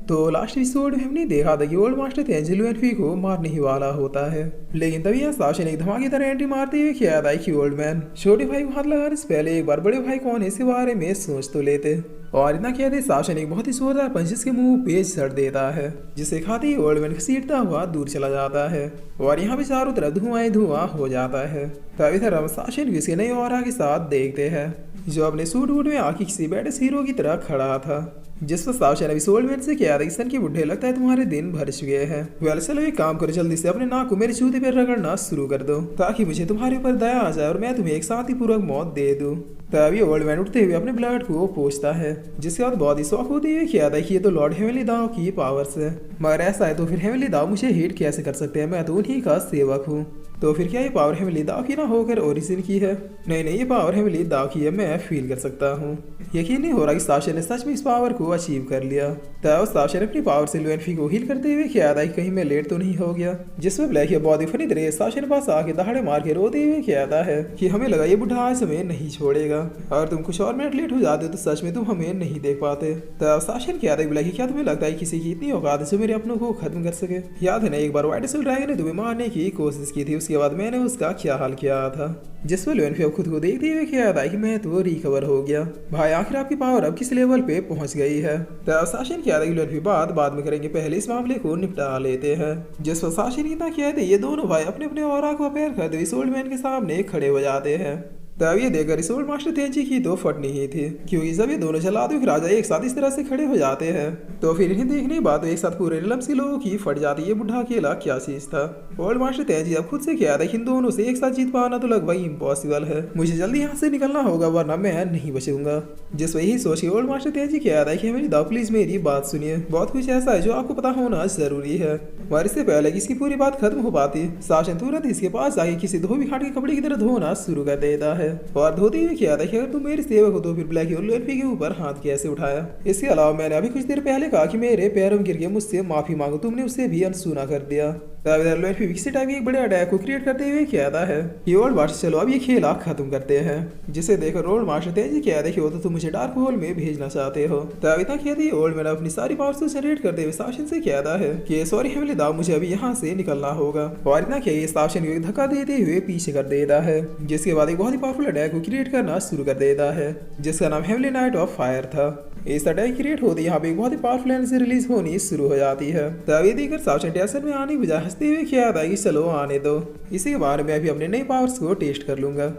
तो last episode में हमने देखा था कि ओल्ड मास्टर तेंजी लुएनफी को मारने ही वाला होता है, लेकिन तभी यहाँ साशा ने एक धमाकेदार एंट्री मारते हुए किया था कि ओल्ड मैन छोटे भाई को हाथ लगाने से पहले एक बार बड़े भाई कौन है इसके बारे में सोच तो लेते। और इतना किया था साशा ने एक बहुत ही जोरदार पंच जिसके मुंह पे सड़ देता है, जिसे खाते ही ओल्ड मैन घसीटता हुआ दूर चला जाता है और यहाँ पे चारों तरफ धुआं धुआं हो जाता है। तभी तरह हम साशा ने किसी नई ऑरा के साथ देखते हैं जो अपने सूट वूट में आके किसी बैड हीरो की तरह खड़ा था, जिस पर साशा ने भी सोल्डमैन से किया था कि सन के बुढ़े लगता है तुम्हारे दिन भर चुके हैं। वेल चलो एक काम करो, जल्दी से अपने नाक को मेरे जूते पर रगड़ना शुरू कर दो ताकि मुझे तुम्हारे ऊपर दया आ जाए और मैं तुम्हें एक शांतिपूर्वक मौत दे दूं। तभी ओल्ड मैन उठते हुए अपने ब्लड को पोंछता है, जिसके बाद बहुत ही शौक होते हुए किया था कि ये तो लॉर्ड हेवनली दाव की पावर्स है, मगर ऐसा है तो फिर हेवनली दाव मुझे हिट कैसे कर सकते हैं, मैं तो उन्हीं का सेवक हूँ। तो फिर क्या ये पावर हेवनली दाव की ना होकर ओरिजिन की है? नहीं नहीं, ये पावर हेवनली दाव की है, मैं फील कर सकता हूँ। यकीन नहीं हो रहा कि साशा ने सच में इस पावर को अचीव कर लिया। तब साशा ने अपनी पावर से लुएनफी को हील करते हुए किया था कि कहीं मैं लेट तो नहीं हो गया, जिसमें ब्लैक या बहुत ही फनी तरह साशा ने पास आके दहाड़े मार के रोते हुए कहता है कि हमें लगा ये बुढ़ा आज हमें नहीं छोड़ेगा, अगर तुम कुछ और मिनट लेट हो जाते तो सच में तुम हमें नहीं देख पाते। तब साशा ने कहता है ब्लैक क्या तुम्हें लगता है किसी की इतनी औकात है जो मेरे अपनों को खत्म कर सके? याद है ना एक बार व्हाइट एसल ड्रैगन ने तुम्हें मारने की कोशिश की थी, उसके बाद मैंने उसका क्या हाल किया था, जिसमें लुएनफी अब खुद को देखते हुए किया था कि मैं तो रिकवर हो गया। भाई आखिर आपकी पावर अब किस लेवल पे पहुंच गई है? तब साशा ने किया था कि लुएनफी बाद में करेंगे, पहले इस मामले को निपटा लेते हैं। जिस पर साशा ने इतना किया था ये दोनों भाई अपने अपने ऑरा को अपेयर करते हुए सोल्डमैन के सामने खड़े हो जाते हैं। तब ये देखकर इस ओल्ड मास्टर तेंजी की तो फटनी ही थी, क्योंकि जब ये दोनों जलादुक राजा एक साथ इस तरह से खड़े हो जाते हैं तो फिर इन्हें देखने के बाद एक साथ पूरे रिलम से लोगों की फट जाती है। बुढ़ा अकेला क्या चीज था? ओल्ड मास्टर तेंजी अब खुद से किया था कि इन दोनों से एक साथ जीत पाना तो लगभग इम्पॉसिबल है, मुझे जल्दी यहाँ से निकलना होगा वरना मैं नहीं बचूंगा। जिस वही सोच के ओल्ड मास्टर तेंजी किया था कि मेरी दाव प्लीज मेरी बात सुनिए, बहुत कुछ ऐसा है जो आपको पता होना जरूरी है। मगर इससे पहले कि इसकी पूरी बात खत्म हो पाती साशन तुरंत इसके पास जाके किसी धोबी खाट के कपड़े की तरह धोना शुरू कर देता है और धोते हुए किया था कि अगर तुम मेरे सेवक हो तो फिर ब्लैक और लुएनफी के ऊपर हाथ कैसे उठाया? इसके अलावा मैंने अभी कुछ देर पहले कहा कि मेरे पैरों में गिर के मुझसे माफी मांगो, तुमने उसे भी अनसुना कर दिया। लुएनफी किसी टाइप एक बड़े अटैक को क्रिएट करते हुए कहता है कि ओल्ड मास्टर चलो अब ये खेला खत्म करते हैं, जिसे देखकर ओल्ड मास्टर तेजी कह रहे हो तो तुम मुझे डार्क होल में भेजना चाहते हो। तब इतना कहते ही ओल्ड मैन अपनी सारी पावर से जनरेट करते हुए साशन से कहता है कि सॉरी हेवनली दाव मुझे अभी यहाँ से निकलना होगा, और इतना कहिए साशन को एक धक्का देते हुए पीछे कर देता है, जिसके बाद एक बहुत ही पावरफुल अटैक को क्रिएट करना शुरू कर देता है जिसका नाम हेवनली नाइट ऑफ फायर था। इस अटैक क्रिएट होते यहाँ पे एक बहुत ही पावरफुल एनर्जी रिलीज होनी शुरू हो जाती है। तब ये देखकर साशन टेंशन में आने की बजाय हंसते हुए क्या था कि चलो आने दो, इसी के बारे में अभी अपने नई पावर्स को टेस्ट कर लूंगा।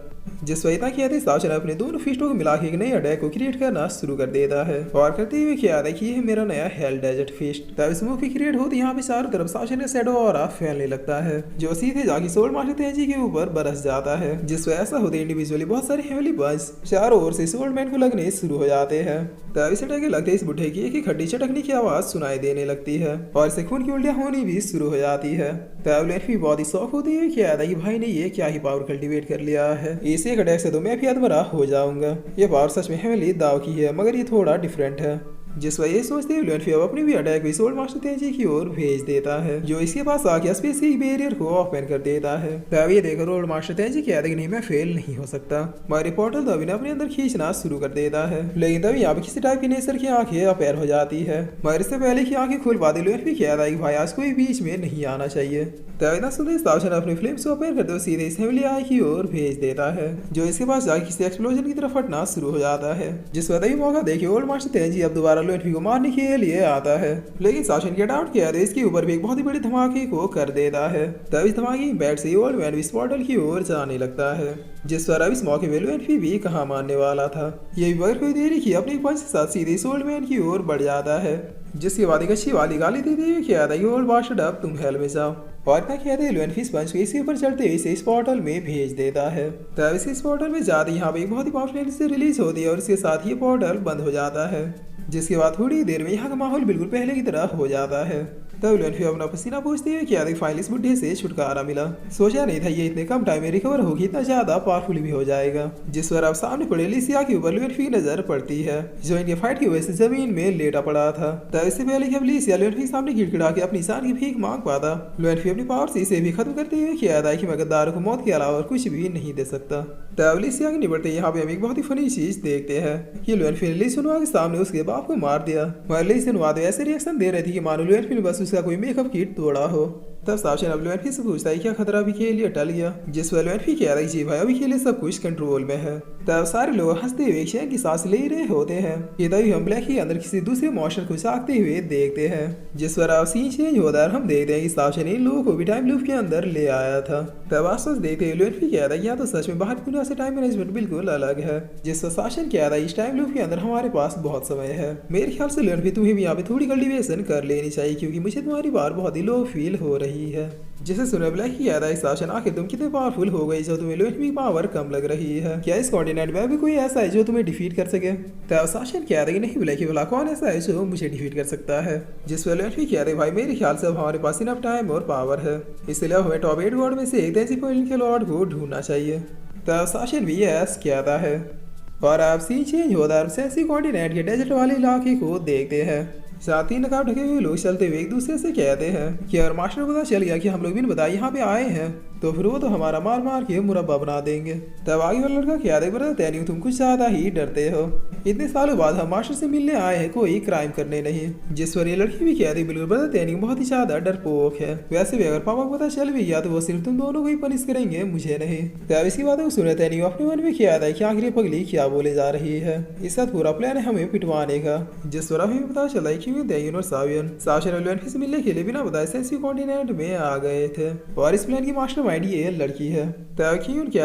जिस वजह किया था साशन अपने दोनों फिस्टों को मिला के एक नई अटैक को क्रिएट करना शुरू कर देता है और करते हुए क्या था कि ये मेरा नया हेल डेजर्ट फिस्ट। तब स्मोक भी क्रिएट होती यहाँ पे चारों तरफ साशन ने शैडो और फैलने लगता है जो सीधे जाके सोल्ड मास्टर तेंजी के ऊपर बरस जाता है, जिस वजह ऐसा होते इंडिविजुअली बहुत सारे हेवनली बंस चारों ओर से सोल्ड मैन को लगने शुरू हो जाते हैं। तब इस अटैक के लगते इस बुढ़े की एक हड्डी चटकने की आवाज सुनाई देने लगती है और इसे खून की उल्टियां होनी भी शुरू हो जाती है। तब लुएनफी बहुत ही शौक होती है क्या था कि भाई ने ये क्या ही पावर कल्टीवेट कर लिया है, इसी एक अटैक से तो मैं भी अधमरा हो जाऊंगा। ये पावर सच में हेवनली दाव की है मगर ये थोड़ा डिफरेंट है। जिस वजह सोचते हुए लुएनफी अपनी भी अटैक भी सोल्ड मास्टर तेंजी की ओर भेज देता है जो इसके पास आके स्पेसिफिक बैरियर को ओपन कर देता है। तब ये देखकर ओल्ड मास्टर तेंजी कहता है कि नहीं मैं फेल नहीं हो सकता, मगर पोर्टल तो अभी अपने अंदर खींचना शुरू कर देता है, लेकिन तभी यहाँ पे किसी टाइप की नेचर की आंखें अपेयर हो जाती है, मगर इससे पहले की आंखें खुल पाती लुएनफी कहता है कि भाई आज कोई बीच में नहीं आना चाहिए। तब इतना सुनते साशन अपने फ्लेम्स को अपेयर करते हुए सीधे इस हेवनली आई की ओर भेज देता है जो इसके पास जाके किसी एक्सप्लोजन की तरफ फटना शुरू हो जाता है, जिस वजह मौका देखे ओल्ड मास्टर तेंजी अब दोबारा लुएनफी को मारने के लिए आता है, लेकिन साशन के डाउट किया तो इसके ऊपर भी एक बहुत ही बड़ी धमाके को कर देता है। तब इस धमाके की बैट से ओल्ड मैन इस पोर्टल की ओर जाने लगता है, जिस पर अब इस मौके में लुएनफी भी कहाँ मानने वाला था, ये भी बगैर कोई देरी की अपने पंच के साथ सीधे इस ओल्ड मैन की ओर बढ़ जाता है, जिसके बाद एक अच्छी वाली गाली देते हुए किया था कि ओल्ड मास्टर अब तुम हेल में जाओ, और क्या कहते हैं लुएनफी इस पंच को इसके ऊपर चढ़ते हुए इसे इस पोर्टल में भेज देता है। तब इस पोर्टल में जाते यहाँ पे एक बहुत ही पावरफुल एनर्जी रिलीज होती है और इसके साथ ही पोर्टल बंद हो जाता है, जिसके बाद थोड़ी देर में यहाँ का माहौल बिल्कुल पहले की तरह हो जाता है। तब लुएनफी अपना पसीना पूछती है कि फाइनली इस बुढ़े से छुटकारा मिला। सोचा नहीं था ये इतने कम टाइम में रिकवर होगी, इतना ज्यादा पावरफुल भी हो जाएगा। जिस पर अब सामने पड़े लिसिया के ऊपर लुएनफी की नजर पड़ती है, जो इनके फाइट की वजह से जमीन में लेटा पड़ा था। तब इससे पहले कि अब लिसिया लुएनफी के सामने गिड़गिड़ा के अपनी जान की भीख मांग पाता, लुएनफी अपनी पावर से इसे भी खत्म करते हुए किया था कि मैं गद्दारों को मौत के अलावा और कुछ भी नहीं दे सकता। तब लिसिया के निबड़ते यहाँ पे हम एक बहुत ही फनी चीज देखते हैं कि लुएनफी ने ली सुनवा के सामने उसके बाप को मार दिया। मगर ली सुनवा तो ऐसे रिएक्शन दे रही थी कि मानो लुएनफी ने बस उसका कोई मेकअप किट तोड़ा हो। तब सावशन अब लुएनफी से पूछता है क्या खतरा अभी के लिए टल गया, जिस पर लुएनफी कह रहा है जी भाई अभी के लिए सब कुछ कंट्रोल में है। तब सारे लोग हंसते हुए चैन की सांस ले रहे होते हैं कि तभी हम ब्लैक के अंदर किसी दूसरे मॉन्स्टर को झांकते हुए देखते हैं, जिस पर अब सीन चेंज होता है। हम देखते हैं कि सावशन इन लोगों को भी टाइम लूप के अंदर ले आया था। तब आसपास देखते हुए लुएनफी कह रहा है या तो सच में बाहर की दुनिया से टाइम मैनेजमेंट बिल्कुल अलग है, जिस पर सावशन कह रहा है इस टाइम लूप के अंदर हमारे पास बहुत समय है। मेरे ख्याल से लुएनफी तुम्हें भी यहाँ पे थोड़ी कल्टिवेशन कर लेनी चाहिए, क्योंकि मुझे तुम्हारी बार बहुत ही लो फील हो रही है। जिसे सुने ब्लैक की याद आई सावशन आखिर तुम कितने पावरफुल हो गई जो तुम्हें लुएनफी पावर कम लग रही है, क्या इस कॉन्टिनेंट में भी कोई ऐसा है जो तुम्हें डिफीट कर सके। तब सावशन कह रहा है नहीं ब्लैक भला कौन ऐसा है जो मुझे डिफीट कर सकता है, जिस पर लुएनफी कह रहे भाई मेरे ख्याल से अब हमारे पास इनफ टाइम और पावर है, इसलिए हमें टॉप 8 वर्ड में से एक तेजी पॉइंट के लॉर्ड को ढूंढना चाहिए। तब सावशन भी यस कहता है और अब सीन चेंज होता है सेंसी कॉन्टिनेंट के डेजर्ट वाले इलाके को देखते हैं। साथ ही नकाब ढके हुए लोग चलते हुए एक दूसरे से कहते हैं कि अगर मास्टर को पता चल गया कि हम लोग भी बताए यहाँ पे आए हैं तो फिर वो तो हमारा मार मार के मुरब्बा बना देंगे। तब आगे वाला लड़का क्या दे बता तैनिंग तुम कुछ ज्यादा ही डरते हो, इतने सालों बाद हम मास्टर से मिलने आए हैं कोई क्राइम करने नहीं। जिस पर ये लड़की भी कह दी बिल्कुल बता तैनिंग बहुत ही ज्यादा डरपोक है, वैसे भी अगर पापा को पता चल भी गया तो वो सिर्फ तुम दोनों को ही पनिश करेंगे मुझे नहीं। तब इसकी बात को सुने तैनिंग अपने मन में किया था कि आखिर पगली क्या बोले जा रही है, इसका पूरा प्लान है हमें पिटवाने का। जिस पर हमें पता चला है कि तैनिंग और सावशन लुएनफी से मिलने के लिए बिना बताए सेंसी कॉन्टिनेंट में आ गए थे और इस प्लान की मास्टरमाइंड ये लड़की है। तब क्या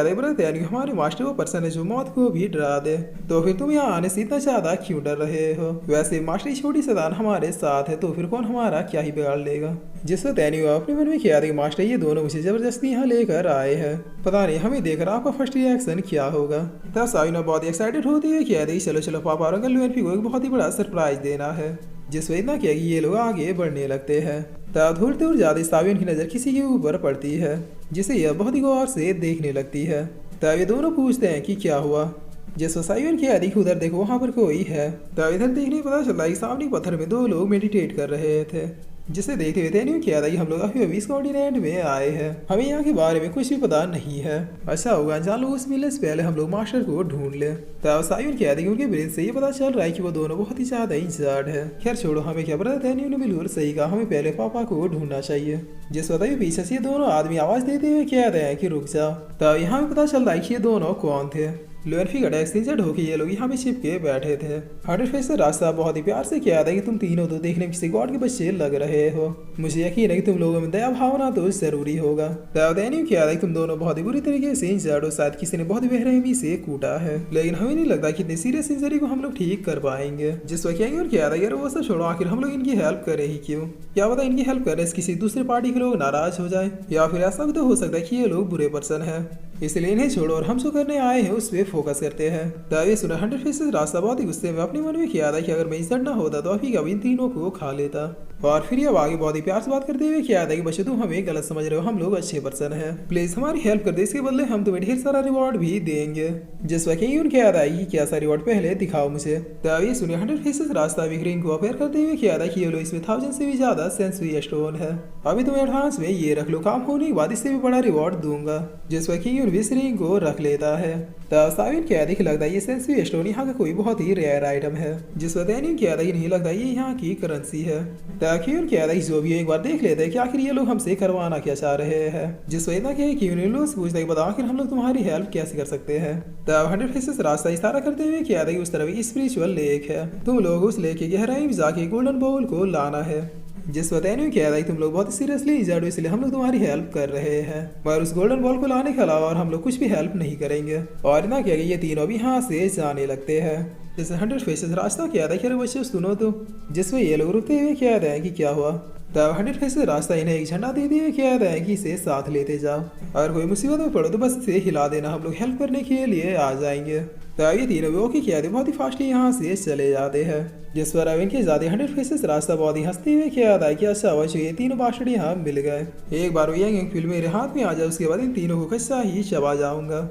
हमारे मास्टर वो पर्सन है जो मौत को भी डरा दे, तो फिर तुम यहाँ आने से इतना ज्यादा क्यों डर रहे हो, वैसे मास्टर छोटी सदान हमारे साथ है तो फिर कौन हमारा क्या ही बिगाड़ लेगा। जिससे तैनियो अपने मन में किया था कि मास्टर ये दोनों मुझे जबरदस्ती यहाँ लेकर आए हैं, पता नहीं हमें देखकर आपका फर्स्ट रिएक्शन क्या होगा। तब साविना बहुत एक्साइटेड होती है कि याद चलो चलो पापा और अंकल लुएनफी को एक बहुत ही बड़ा सरप्राइज देना है, जिस वजह इतना किया कि ये लोग आगे बढ़ने लगते हैं। तब दूर दूर जाते सावियन की नजर किसी के ऊपर पड़ती है, जिसे यह बहुत ही गौर से देखने लगती है। तब ये दोनों पूछते हैं कि क्या हुआ, जिस सावियन की अधिक उधर देखो वहां पर कोई है। तब इधर देखने पता चला कि सामने पत्थर में दो लोग मेडिटेट कर रहे थे, जिसे देखते हुए तैनियो किया था कि हम लोग अभी इस कॉन्टिनेंट में आए हैं, हमें यहाँ के बारे में कुछ भी पता नहीं है, अच्छा होगा अनजान लोगों से मिलने से पहले हम लोग मास्टर को ढूंढ ले। तब सावियन किया था कि उनके ब्रेन से ये पता चल रहा है कि वो दोनों बहुत ही ज्यादा इंजर्ड है। खैर छोड़ो, हमें क्या पता। तैनियो ने बिल्कुल सही कहा, हमें पहले पापा को ढूंढना चाहिए। जिस बताइए पीछे से ये दोनों आदमी आवाज देते हुए कह रहे हैं कि रुक जाओ। तब यहाँ भी पता चल रहा है कि ये दोनों कौन थे। लुएनफी का डेस्क इंजर्ड होकर ये लोग यहाँ पे छिपके बैठे थे। हंड्रेड फेस से रास्ता बहुत ही प्यार से किया था कि तुम तीनों तो देखने में किसी गॉड के बच्चे लग रहे हो, मुझे यकीन है कि तुम लोगों में दया भावना तो जरूरी होगा। तैनियो किया था कि तुम दोनों बहुत ही बुरी तरीके से इंजर्ड हो, शायद किसी ने बहुत बेरहमी से कूटा है, लेकिन हमें नहीं लगता कि इतनी सीरियस इंजरी को हम लोग ठीक कर पाएंगे। जिस वक्त और किया था यार वो सब छोड़ो, आखिर हम लोग इनकी हेल्प करे ही क्यों, क्या पता इनकी हेल्प करने से किसी दूसरे पार्टी के लोग नाराज हो जाए, या फिर ऐसा भी तो हो सकता है कि ये लोग बुरे पर्सन है, इसलिए इन्हें छोड़ो और हम जो करने आए हैं उस पर फोकस करते हैं। तभी सुना हंड्रेड फेसेस रास्ता बहुत ही गुस्से में अपने मन में किया था कि अगर मैं इंजर्ड ना होता तो अभी कभी इन तीनों को खा लेता। और फिर ये आगे बहुत ही प्यार से बात करते हुए किया था कि बच्चे तुम हमें गलत समझ रहे हो, हम लोग अच्छे पर्सन हैं, प्लीज हमारी हेल्प कर दे, इसके बदले हम तुम्हें ढेर सारा रिवॉर्ड भी देंगे। जिस वक्त उनके याद आई कि क्या सा रिवॉर्ड पहले दिखाओ मुझे। तभी सुनिए हंड्रेड फेसेस रास्ता विक्रिंग को अपेयर करते हुए किया था कि ये लो इसमें 1000 से भी ज्यादा सेंसरी स्टोन है, अभी तुम एडवांस में ये रख लो, काम होने के बाद इससे भी बड़ा रिवॉर्ड दूंगा। जिस वक्त विसरिंग को रख लेता है। तब साविन क्या दिख लगता है ये सेंसरी स्टोन यहाँ का कोई बहुत ही रेयर आइटम है, जिस वक्त क्या था नहीं लगता ये यहाँ की करेंसी है। तब क्या था जो भी एक बार देख लेते हैं कि आखिर ये लोग हमसे करवाना क्या चाह रहे हैं, जिस वजह कि लोग पूछते हैं बताओ आखिर हम लोग तुम्हारी हेल्प कैसे कर सकते हैं। तब हंड्रेड फेसेस रास्ता इशारा करते हुए क्या था कि उस तरफ स्पिरिचुअल लेक है, तुम लोग उस लेक की गहराई में जाके गोल्डन बाउल को लाना है। जिस वजह क्या था तुम लोग बहुत सीरियसली इंजर्ड हो, इसलिए हम लोग तुम्हारी हेल्प कर रहे हैं, मगर उस गोल्डन बॉल को लाने के अलावा और हम लोग कुछ भी हेल्प नहीं करेंगे। और ना क्या ये तीनों भी यहाँ से जाने लगते हैं। जैसे हंड्रेड फेसेस रास्ता क्या था कि अरे बच्चे सुनो तो, जिसमें ये लोग रुकते हुए क्या था कि क्या हुआ। तब 100 फेस रास्ता इन्हें एक झंडा दे दिया कहता है कि इसे साथ लेते जाओ, अगर कोई मुसीबत में पड़ो तो बस इसे हिला देना, हम लोग हेल्प करने के लिए आ जाएंगे। तब ये तीनों वो की कहते बहुत ही फास्टली यहाँ से चले जाते हैं, जिस पर अब इनके ज़्यादा 100 फेसेस रास्ता बहुत ही हंसते हुए कहता है कि अच्छा हुआ ये तीनों बास्टर्ड यहाँ मिल गए, एक बार वो यंग फिल्म मेरे हाथ में आ जाए उसके बाद इन तीनों को कच्चा ही चबा जाऊंगा।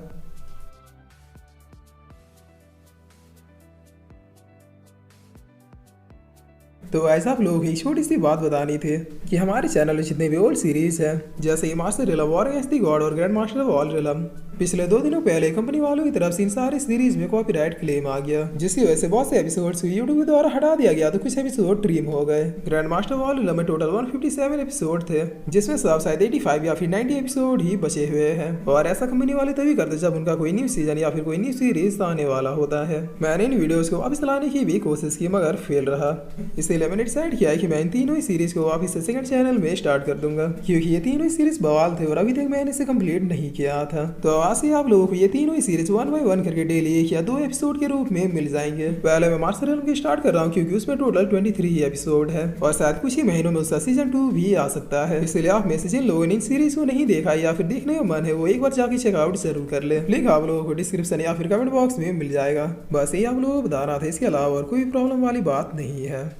तो ऐसा आप लोगों को एक छोटी सी बात बतानी थी कि हमारे चैनल में जितने भी ओल्ड सीरीज है जैसे master realm, war against the god और grand master of all realm, पिछले 2 दिनों पहले कंपनी वालों की तरफ से इन सारे सीरीज में कॉपीराइट क्लेम आ गया, जिसकी वजह से बहुत से एपिसोड्स यूट्यूब द्वारा हटा दिया गया, तो कुछ एपिसोड ट्रिम हो गए। Grand master of all realm में टोटल 157 एपिसोड थे, जिसमें सब शायद 85 या फिर 90 एपिसोड ही बचे हुए हैं, और ऐसा कंपनी वाले तभी करते जब उनका कोई न्यू सीजन या फिर कोई न्यू सीरीज आने वाला होता है। मैंने इन वीडियोस को वापस लाने की भी कोशिश की मगर फेल रहा, इसीलिए मैंने डिसाइड किया कि मैं इन तीनों ही सीरीज को वापस से सेकंड चैनल में स्टार्ट कर दूंगा, क्योंकि ये तीनों ही सीरीज बवाल थे और अभी तक मैंने इसे कंप्लीट नहीं किया था। तो आज से आप लोगों को ये तीनों ही सीरीज 1 बाय 1 करके डेली 1 या 2 एपिसोड के रूप में मिल जाएंगे। पहले मैं मास्टर रिलम की स्टार्ट कर रहा हूँ क्योंकि उसमें टोटल 23 एपिसोड है और शायद कुछ ही महीनों में उसका सीजन 2 भी आ सकता है, इसलिए आप में से जिन लोगों ने इन सीरीज को नहीं देखा या फिर देखने का मन है वो एक बार जाके चेकआउट जरूर कर ले, लिंक आप लोगों को डिस्क्रिप्शन या फिर कमेंट बॉक्स में मिल जाएगा। बस यही आप लोगों को बताना था, इसके अलावा और कोई प्रॉब्लम वाली बात नहीं है।